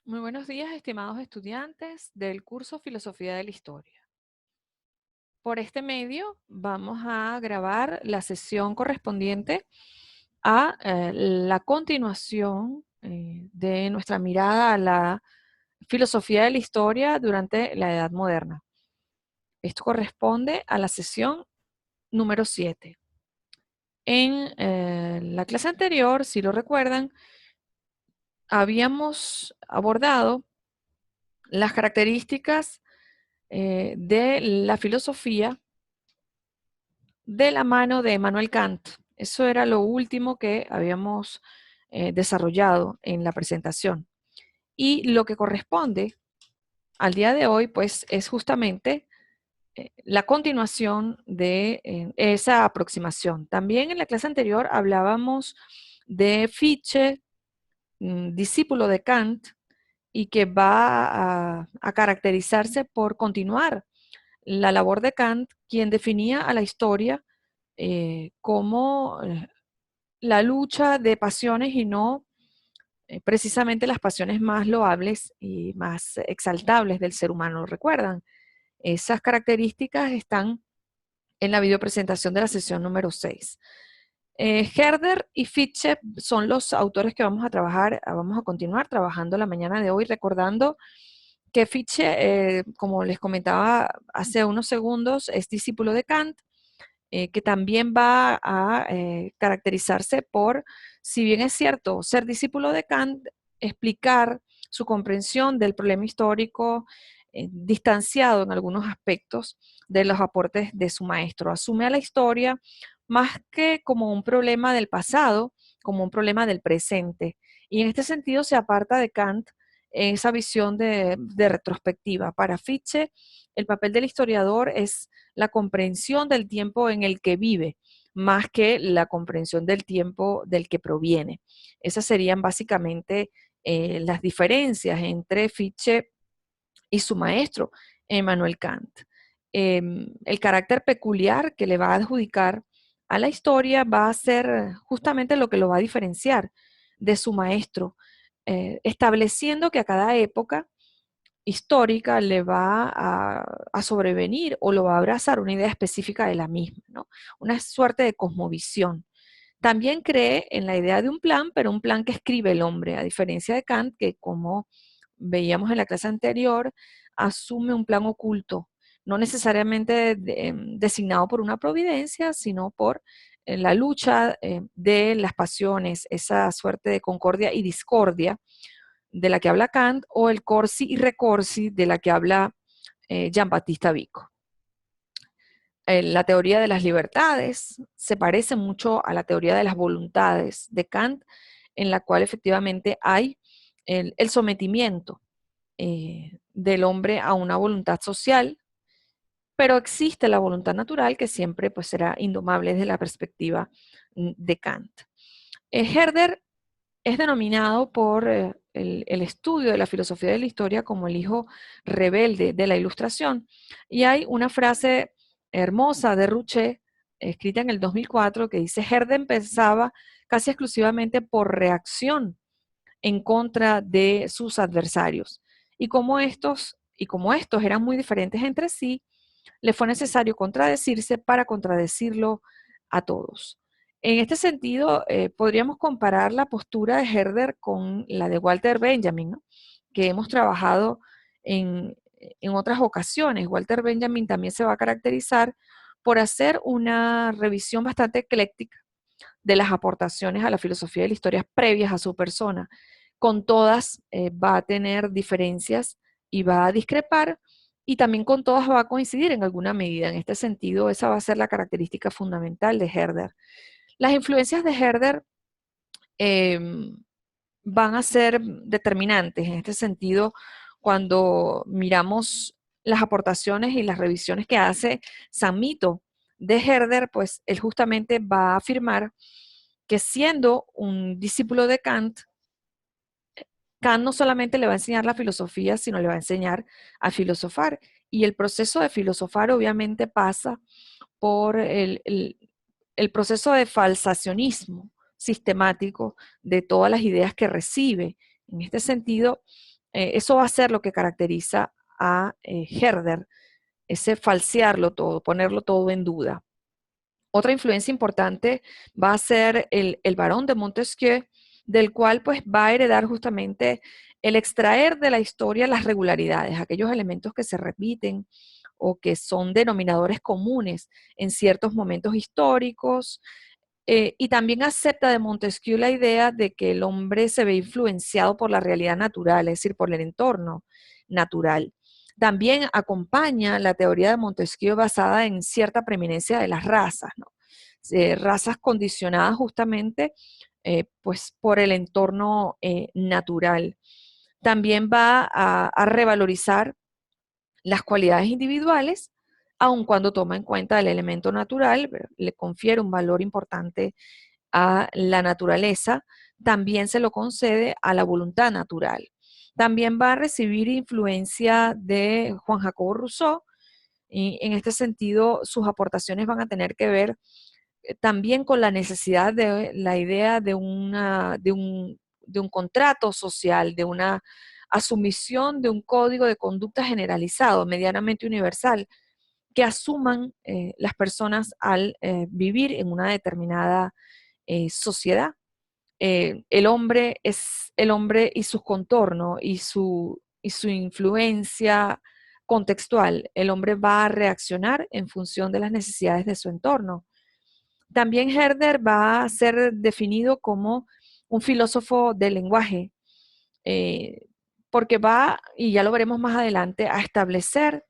Muy buenos días, estimados estudiantes del curso Filosofía de la Historia. Por este medio vamos a grabar la sesión correspondiente a la continuación de nuestra mirada a la filosofía de la historia durante la Edad Moderna. Esto corresponde a la sesión número 7. En la clase anterior, si lo recuerdan, habíamos abordado las características de la filosofía de la mano de Emmanuel Kant. Eso era lo último que habíamos desarrollado en la presentación. Y lo que corresponde al día de hoy, pues, es justamente la continuación de esa aproximación. También en la clase anterior hablábamos de Fichte, discípulo de Kant, y que va a caracterizarse por continuar la labor de Kant, quien definía a la historia como la lucha de pasiones y no precisamente las pasiones más loables y más exaltables del ser humano. ¿Recuerdan? Esas características están en la videopresentación de la sesión número 6. Herder y Fichte son los autores que vamos a continuar trabajando la mañana de hoy, recordando que Fichte, como les comentaba hace unos segundos, es discípulo de Kant, que también va a caracterizarse por, si bien es cierto, ser discípulo de Kant, explicar su comprensión del problema histórico distanciado en algunos aspectos de los aportes de su maestro. Asume a la historia más que como un problema del pasado, como un problema del presente. Y en este sentido se aparta de Kant esa visión de retrospectiva. Para Fichte, el papel del historiador es la comprensión del tiempo en el que vive, más que la comprensión del tiempo del que proviene. Esas serían básicamente las diferencias entre Fichte y su maestro, Emmanuel Kant. El carácter peculiar que le va a adjudicar a la historia va a ser justamente lo que lo va a diferenciar de su maestro, estableciendo que a cada época histórica le va a sobrevenir o lo va a abrazar una idea específica de la misma, ¿no? Una suerte de cosmovisión. También cree en la idea de un plan, pero un plan que escribe el hombre, a diferencia de Kant, que como veíamos en la clase anterior, asume un plan oculto, no necesariamente designado por una providencia, sino por la lucha de las pasiones, esa suerte de concordia y discordia de la que habla Kant, o el corsi y recorsi de la que habla Giambattista Vico. La teoría de las libertades se parece mucho a la teoría de las voluntades de Kant, en la cual efectivamente hay el sometimiento del hombre a una voluntad social, pero existe la voluntad natural que siempre pues, será indomable desde la perspectiva de Kant. Herder es denominado por el estudio de la filosofía de la historia como el hijo rebelde de la Ilustración. Y hay una frase hermosa de Rouchet, escrita en el 2004, que dice: Herder pensaba casi exclusivamente por reacción en contra de sus adversarios. Y como estos eran muy diferentes entre sí, le fue necesario contradecirse para contradecirlo a todos. En este sentido, podríamos comparar la postura de Herder con la de Walter Benjamin, ¿no? Que hemos trabajado en otras ocasiones. Walter Benjamin también se va a caracterizar por hacer una revisión bastante ecléctica de las aportaciones a la filosofía de la historia previas a su persona. Con todas va a tener diferencias y va a discrepar, y también con todas va a coincidir en alguna medida. En este sentido, esa va a ser la característica fundamental de Herder. Las influencias de Herder eh, van a ser determinantes. En este sentido, cuando miramos las aportaciones y las revisiones que hace San Mito de Herder, pues él justamente va a afirmar que siendo un discípulo de Kant, Kant no solamente le va a enseñar la filosofía, sino le va a enseñar a filosofar. Y el proceso de filosofar obviamente pasa por el proceso de falsacionismo sistemático de todas las ideas que recibe. En este sentido, eso va a ser lo que caracteriza a Herder, ese falsearlo todo, ponerlo todo en duda. Otra influencia importante va a ser el Barón de Montesquieu, del cual pues va a heredar justamente el extraer de la historia las regularidades, aquellos elementos que se repiten o que son denominadores comunes en ciertos momentos históricos, y también acepta de Montesquieu la idea de que el hombre se ve influenciado por la realidad natural, es decir, por el entorno natural. También acompaña la teoría de Montesquieu basada en cierta preeminencia de las razas, ¿no? Razas condicionadas justamente pues por el entorno natural. También va a revalorizar las cualidades individuales, aun cuando toma en cuenta el elemento natural, le confiere un valor importante a la naturaleza, también se lo concede a la voluntad natural. También va a recibir influencia de Juan Jacobo Rousseau, y en este sentido sus aportaciones van a tener que ver también con la necesidad de la idea de un contrato social, de una asumición de un código de conducta generalizado, medianamente universal, que asuman las personas al vivir en una determinada sociedad. El hombre es el hombre y su contorno y su influencia contextual. El hombre va a reaccionar en función de las necesidades de su entorno. También Herder va a ser definido como un filósofo del lenguaje, porque va, y ya lo veremos más adelante, a establecer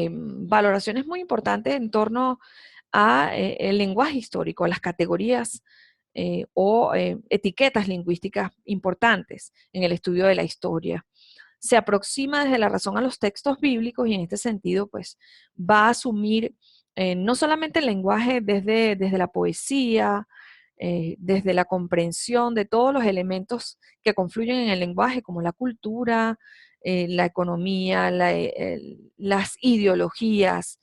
valoraciones muy importantes en torno a el lenguaje histórico, a las categorías o etiquetas lingüísticas importantes en el estudio de la historia. Se aproxima desde la razón a los textos bíblicos y en este sentido pues va a asumir no solamente el lenguaje desde la poesía, desde la comprensión de todos los elementos que confluyen en el lenguaje, como la cultura, la economía, las ideologías,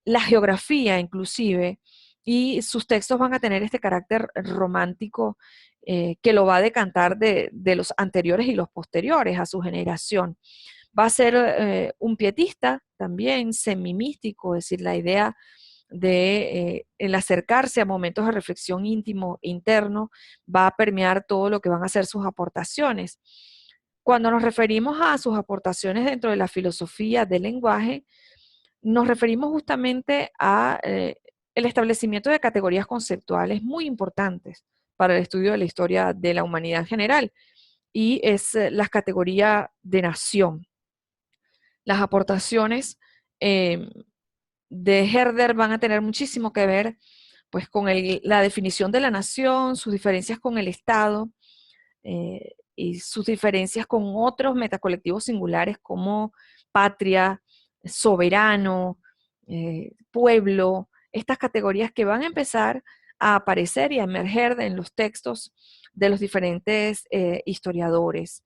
la geografía inclusive, y sus textos van a tener este carácter romántico que lo va a decantar de los anteriores y los posteriores a su generación. Va a ser un pietista también, semimístico, es decir, la idea de el acercarse a momentos de reflexión íntimo, interno, va a permear todo lo que van a ser sus aportaciones. Cuando nos referimos a sus aportaciones dentro de la filosofía del lenguaje, nos referimos justamente a el establecimiento de categorías conceptuales muy importantes para el estudio de la historia de la humanidad en general, y es la categoría de nación. Las aportaciones eh, de Herder van a tener muchísimo que ver pues, con la definición de la nación, sus diferencias con el Estado y sus diferencias con otros metacolectivos singulares como patria, soberano, pueblo, estas categorías que van a empezar a aparecer y a emerger en los textos de los diferentes historiadores.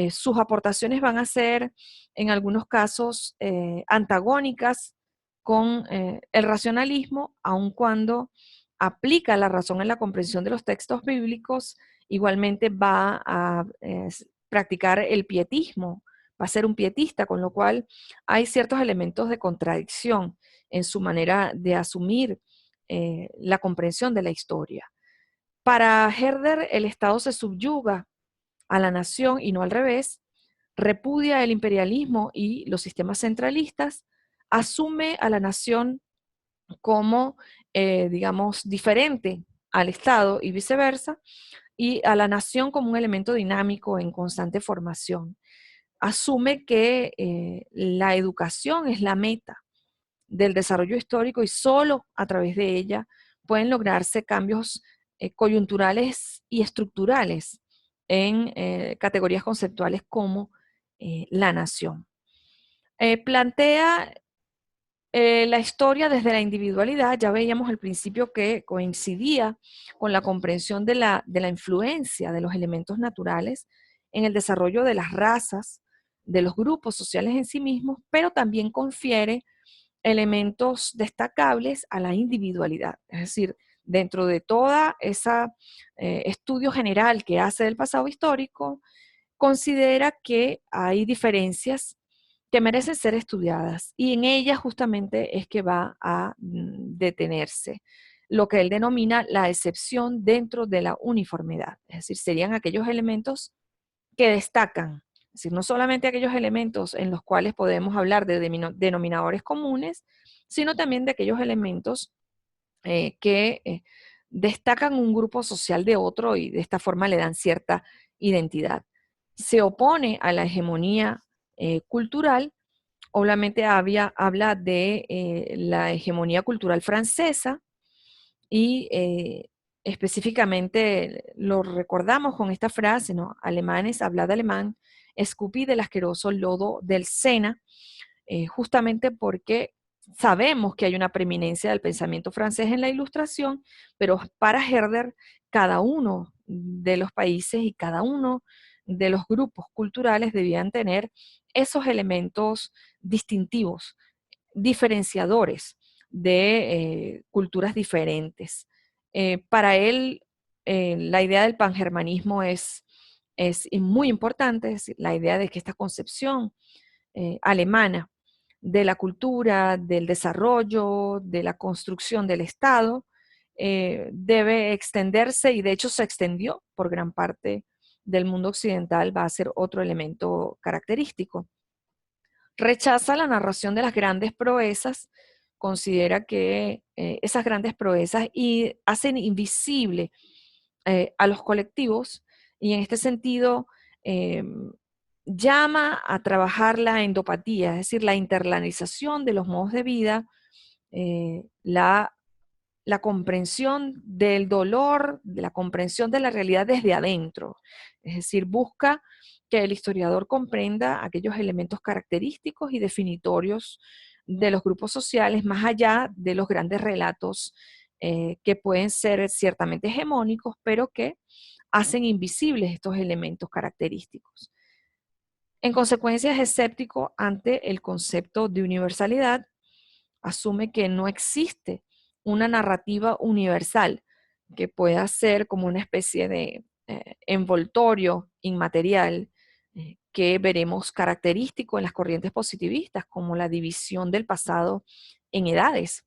Sus aportaciones van a ser, en algunos casos, antagónicas con el racionalismo, aun cuando aplica la razón en la comprensión de los textos bíblicos, igualmente va a practicar el pietismo, va a ser un pietista, con lo cual hay ciertos elementos de contradicción en su manera de asumir la comprensión de la historia. Para Herder, el Estado se subyuga a la nación y no al revés, repudia el imperialismo y los sistemas centralistas, asume a la nación como, digamos, diferente al Estado y viceversa, y a la nación como un elemento dinámico en constante formación. Asume que la educación es la meta del desarrollo histórico y solo a través de ella pueden lograrse cambios coyunturales y estructurales en categorías conceptuales como la nación. Plantea la historia desde la individualidad. Ya veíamos al principio que coincidía con la comprensión de la influencia de los elementos naturales en el desarrollo de las razas, de los grupos sociales en sí mismos, pero también confiere elementos destacables a la individualidad. Es decir, dentro de toda esa estudio general que hace del pasado histórico, considera que hay diferencias que merecen ser estudiadas y en ellas justamente es que va a detenerse lo que él denomina la excepción dentro de la uniformidad, es decir, serían aquellos elementos que destacan, es decir, no solamente aquellos elementos en los cuales podemos hablar de denominadores comunes, sino también de aquellos elementos que destacan un grupo social de otro y de esta forma le dan cierta identidad. Se opone a la hegemonía cultural, obviamente habla de la hegemonía cultural francesa y específicamente lo recordamos con esta frase, ¿no? Alemanes, hablad alemán, escupid el asqueroso lodo del Sena, justamente porque sabemos que hay una preeminencia del pensamiento francés en la ilustración, pero para Herder, cada uno de los países y cada uno de los grupos culturales debían tener esos elementos distintivos, diferenciadores de culturas diferentes. Para él, la idea del pangermanismo es muy importante, es decir, la idea de que esta concepción alemana de la cultura, del desarrollo, de la construcción del Estado, debe extenderse y de hecho se extendió por gran parte del mundo occidental, va a ser otro elemento característico. Rechaza la narración de las grandes proezas, considera que esas grandes proezas y hacen invisible a los colectivos y en este sentido eh, llama a trabajar la endopatía, es decir, la internalización de los modos de vida, la comprensión del dolor, de la comprensión de la realidad desde adentro. Es decir, busca que el historiador comprenda aquellos elementos característicos y definitorios de los grupos sociales, más allá de los grandes relatos que pueden ser ciertamente hegemónicos, pero que hacen invisibles estos elementos característicos. En consecuencia, es escéptico ante el concepto de universalidad, asume que no existe una narrativa universal que pueda ser como una especie de envoltorio inmaterial que veremos característico en las corrientes positivistas, como la división del pasado en edades.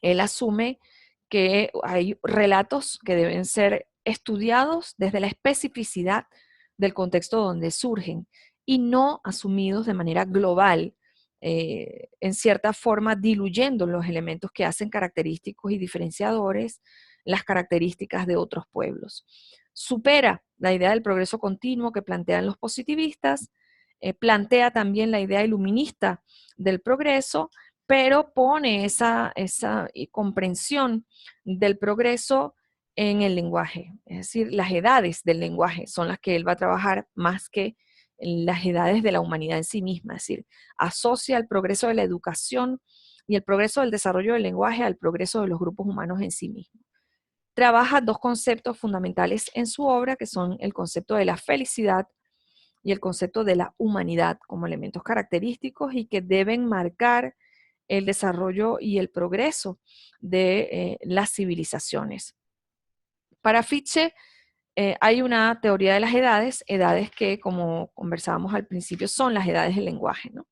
Él asume que hay relatos que deben ser estudiados desde la especificidad del contexto donde surgen y no asumidos de manera global, en cierta forma diluyendo los elementos que hacen característicos y diferenciadores las características de otros pueblos. Supera la idea del progreso continuo que plantean los positivistas, plantea también la idea iluminista del progreso, pero pone esa comprensión del progreso en el lenguaje, es decir, las edades del lenguaje son las que él va a trabajar más que las edades de la humanidad en sí misma, es decir, asocia el progreso de la educación y el progreso del desarrollo del lenguaje al progreso de los grupos humanos en sí mismos. Trabaja dos conceptos fundamentales en su obra, que son el concepto de la felicidad y el concepto de la humanidad como elementos característicos y que deben marcar el desarrollo y el progreso de las civilizaciones. Para Fichte hay una teoría de las edades que, como conversábamos al principio, son las edades del lenguaje, ¿no?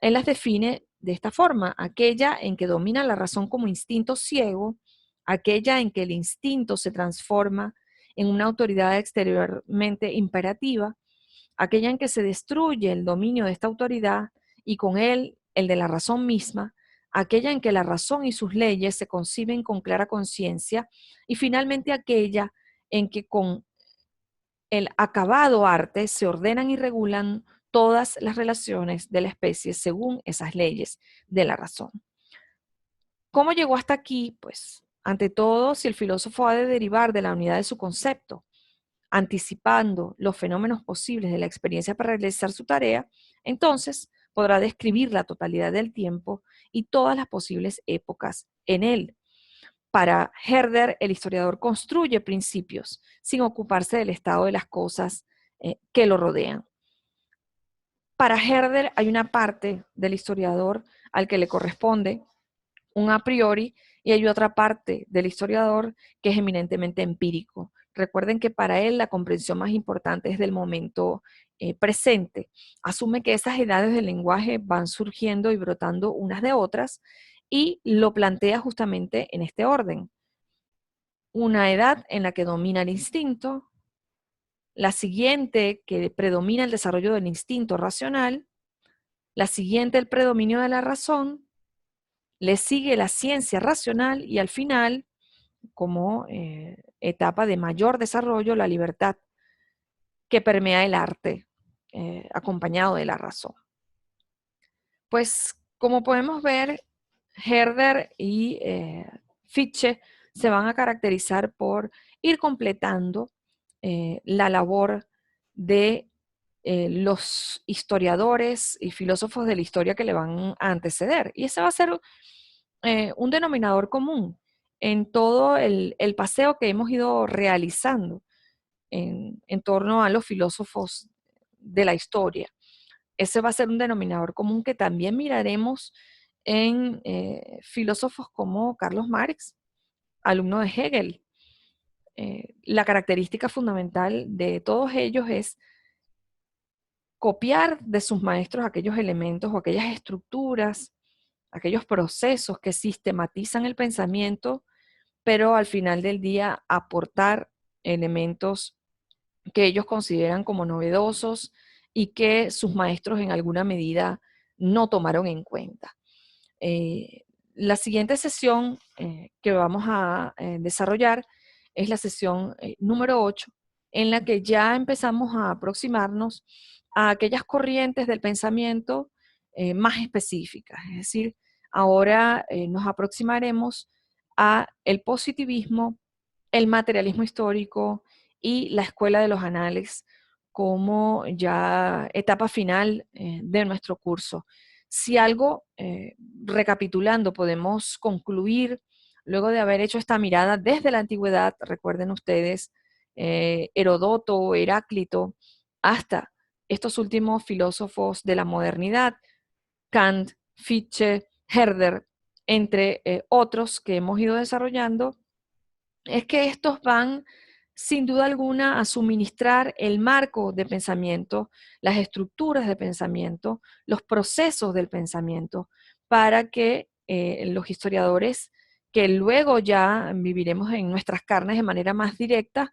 Él las define de esta forma: aquella en que domina la razón como instinto ciego, aquella en que el instinto se transforma en una autoridad exteriormente imperativa, aquella en que se destruye el dominio de esta autoridad y con él el de la razón misma, aquella en que la razón y sus leyes se conciben con clara conciencia y finalmente aquella en que con el acabado arte se ordenan y regulan todas las relaciones de la especie según esas leyes de la razón. ¿Cómo llegó hasta aquí? Pues, ante todo, si el filósofo ha de derivar de la unidad de su concepto, anticipando los fenómenos posibles de la experiencia para realizar su tarea, entonces podrá describir la totalidad del tiempo y todas las posibles épocas en él. Para Herder, el historiador construye principios sin ocuparse del estado de las cosas que lo rodean. Para Herder hay una parte del historiador al que le corresponde un a priori y hay otra parte del historiador que es eminentemente empírico. Recuerden que para él la comprensión más importante es del momento presente. Asume que esas edades del lenguaje van surgiendo y brotando unas de otras y lo plantea justamente en este orden. Una edad en la que domina el instinto, la siguiente que predomina el desarrollo del instinto racional, la siguiente el predominio de la razón, le sigue la ciencia racional y al final, como etapa de mayor desarrollo, la libertad que permea el arte, acompañado de la razón. Pues como podemos ver, Herder y Fichte se van a caracterizar por ir completando la labor de los historiadores y filósofos de la historia que le van a anteceder. Y ese va a ser un denominador común en todo el paseo que hemos ido realizando en torno a los filósofos de la historia. Ese va a ser un denominador común que también miraremos en filósofos como Carlos Marx, alumno de Hegel. La característica fundamental de todos ellos es copiar de sus maestros aquellos elementos o aquellas estructuras, aquellos procesos que sistematizan el pensamiento, pero al final del día aportar elementos que ellos consideran como novedosos y que sus maestros en alguna medida no tomaron en cuenta. La siguiente sesión que vamos a desarrollar es la sesión número 8, en la que ya empezamos a aproximarnos a aquellas corrientes del pensamiento más específicas. Es decir, ahora nos aproximaremos a el positivismo, el materialismo histórico y la escuela de los anales como ya etapa final de nuestro curso. Si algo, recapitulando, podemos concluir, luego de haber hecho esta mirada desde la antigüedad, recuerden ustedes, Herodoto, Heráclito, hasta estos últimos filósofos de la modernidad, Kant, Fichte, Herder, entre otros que hemos ido desarrollando, es que estos van sin duda alguna a suministrar el marco de pensamiento, las estructuras de pensamiento, los procesos del pensamiento, para que los historiadores, que luego ya viviremos en nuestras carnes de manera más directa,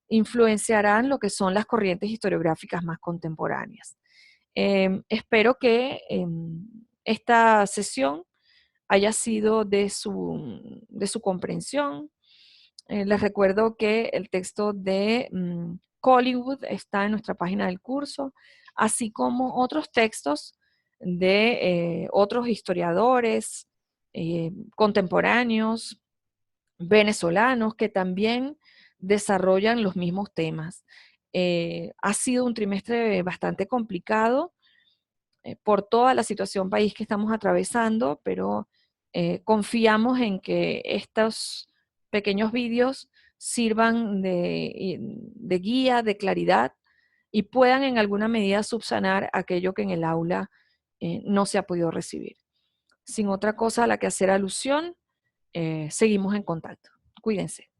influenciarán lo que son las corrientes historiográficas más contemporáneas. Espero que esta sesión haya sido de su comprensión. Les recuerdo que el texto de Collingwood está en nuestra página del curso, así como otros textos de otros historiadores contemporáneos, venezolanos, que también desarrollan los mismos temas. Ha sido un trimestre bastante complicado por toda la situación país que estamos atravesando, pero confiamos en que estos pequeños vídeos sirvan de guía, de claridad y puedan en alguna medida subsanar aquello que en el aula no se ha podido recibir. Sin otra cosa a la que hacer alusión, seguimos en contacto. Cuídense.